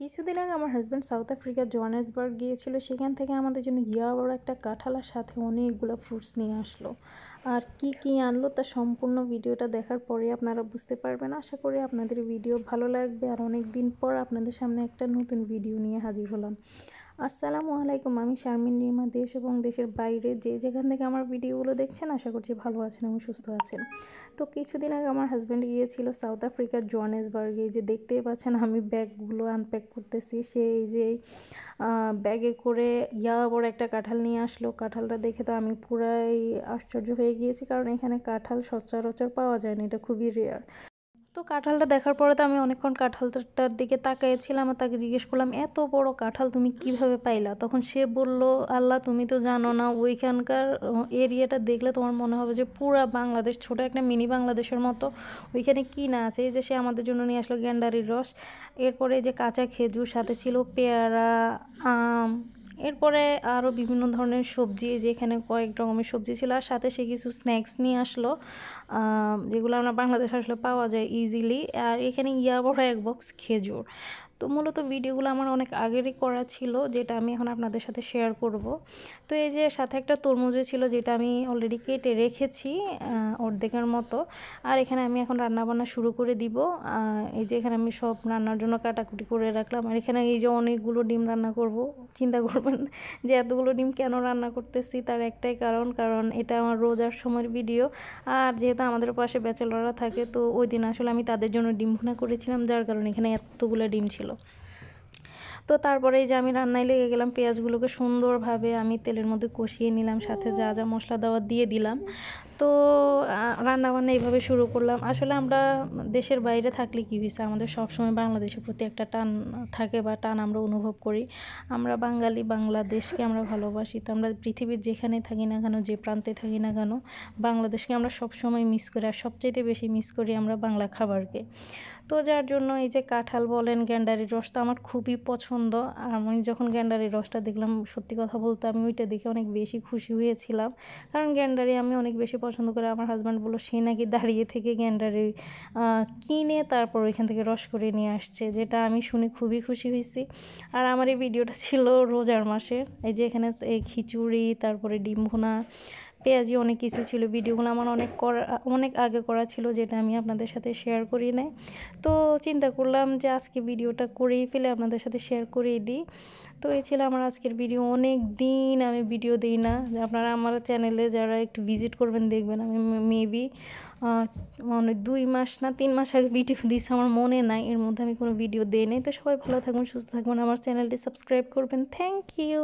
কিছুদিন আগে আমার হাজব্যান্ড সাউথ আফ্রিকার জোহানেসবার্গ গিয়েছিল। সেখান থেকে আমাদের জন্য বড় একটা কাঁঠালের সাথে অনেকগুলো ফ্রুটস নিয়ে আসলো। আর কি কি আনলো তার সম্পূর্ণ ভিডিওটা দেখার পরে আপনারা বুঝতে পারবেন। আশা করি আপনাদের ভিডিও ভালো লাগবে। আর অনেক দিন পর আপনাদের সামনে একটা নতুন ভিডিও নিয়ে হাজির হলাম। আসসালামু আলাইকুম, আমি শারমিন রিমা। দেশ এবং দেশের বাইরে যেখান থেকে আমার ভিডিওগুলো দেখছেন, আশা করছি ভালো আছেন এবং সুস্থ আছেন। তো কিছুদিন আগে আমার হাজব্যান্ড গিয়েছিল সাউথ আফ্রিকার জোহানেসবার্গে। যে দেখতেই পাচ্ছেন আমি ব্যাগগুলো আনপ্যাক করতেছি। সেই যে ব্যাগে করে বড় একটা কাঁঠাল নিয়ে আসলো। কাঁঠালটা দেখে তো আমি পুরাই আশ্চর্য হয়ে গিয়েছি, কারণ এখানে কাঁঠাল সচরাচর পাওয়া যায় না, এটা খুবই রেয়ার। তো কাঁঠালটা দেখার পরে তো আমি অনেকক্ষণ কাঁঠালটার দিকে তাকিয়েছিলাম আর তাকে জিজ্ঞেস করলাম, এত বড় কাঁঠাল তুমি কিভাবে পাইলা? তখন সে বলল, আল্লাহ, তুমি তো জানো না, ওইখানকার এরিয়াটা দেখলে তোমার মনে হবে যে পুরা বাংলাদেশ, ছোট একটা মিনি বাংলাদেশের মতো। ওইখানে কি না আছে। এই যে সে আমাদের জন্য নিয়ে আসলো গ্যান্ডারির রস, এরপরে যে কাঁচা খেজুর, সাথে ছিল পেয়ারা, আম, এরপরে আরও বিভিন্ন ধরনের সবজি, যেখানে কয়েক রকমের সবজি ছিল। আর সাথে সে কিছু স্ন্যাক্স নিয়ে আসলো, যেগুলো আমরা বাংলাদেশে আসলে পাওয়া যায় ইজিলি। আর এখানে বড় এক বক্স খেজুর। তো মূলত ভিডিওগুলো আমার অনেক আগেরই করা ছিল, যেটা আমি এখন আপনাদের সাথে শেয়ার করব। তো এই যে সাথে একটা তরমুজও ছিল, যেটা আমি অলরেডি কেটে রেখেছি অর্ধেকের মতো। আর এখানে আমি এখন রান্নাবান্না শুরু করে দিব। এই যে এখানে আমি সব রান্নার জন্য কাটাকুটি করে রাখলাম। আর এখানে এই যে অনেকগুলো ডিম রান্না করব। চিন্তা করবেন যে এতগুলো ডিম কেন রান্না করতেছি, তার একটাই কারণ এটা আমার রোজার সময়ের ভিডিও। আর যেহেতু আমাদের পাশে ব্যাচেলররা থাকে, তো ওই দিন আসলে আমি তাদের জন্য ডিম ভুনা করেছিলাম, যার কারণে এখানে এতগুলো ডিম ছিল। তো তারপরে এই যে আমি রান্নায় লেগে গেলাম। পেঁয়াজগুলোকে সুন্দরভাবে আমি তেলের মধ্যে কষিয়ে নিলাম, সাথে যা যা মশলা দেওয়া দিয়ে দিলাম। তো রান্নাবান্না এইভাবে শুরু করলাম। আসলে আমরা দেশের বাইরে থাকলে কী হয়েছে, আমাদের সবসময় বাংলাদেশের প্রতি একটা টান থাকে বা টান আমরা অনুভব করি। আমরা বাঙালি, বাংলাদেশকে আমরা ভালোবাসি। তো আমরা পৃথিবীর যেখানে থাকি না কেন, যে প্রান্তে থাকি না কেন, বাংলাদেশকে আমরা সবসময় মিস করি। আর সবচাইতে বেশি মিস করি আমরা বাংলা খাবারকে। তো যার জন্য এই যে কাঁঠাল বলেন, গ্যান্ডারির রসটা আমার খুবই পছন্দ। আর আমি যখন গ্যান্ডারির রসটা দেখলাম, সত্যি কথা বলতে আমি ওইটা দেখে অনেক বেশি খুশি হয়েছিলাম, কারণ গ্যান্ডারি আমি অনেক বেশি পছন্দ করি। আমার হাজব্যান্ড বললো সে নাকি দাঁড়িয়ে থেকে গ্যান্ডারি কিনে তারপর ওইখান থেকে রস করে নিয়ে আসছে, যেটা আমি শুনে খুবই খুশি হয়েছি। আর আমার এই ভিডিওটা ছিল রোজার মাসে। এই যে এখানে এই খিচুড়ি, তারপরে ডিম ভুনা, পেঁয়াজি, অনেক কিছু ছিল। ভিডিওগুলো আমার অনেক আগে করা ছিল, যেটা আমি আপনাদের সাথে শেয়ার করি নাই। তো চিন্তা করলাম যে আজকে ভিডিওটা করেই ফেলে আপনাদের সাথে শেয়ার করেই দিই। তো এই ছিল আমার আজকের ভিডিও। অনেক দিন আমি ভিডিও দিই না। আপনারা আমার চ্যানেলে যারা একটু ভিজিট করবেন, দেখবেন আমি মেবি মানে 2 মাস না 3 মাস আগে ভিডিও দিয়েছি, আমার মনে নাই। এর মধ্যে আমি কোনো ভিডিও দিই নাই। তো সবাই ভালো থাকবেন, সুস্থ থাকবেন, আমার চ্যানেলটি সাবস্ক্রাইব করবেন। Thank you.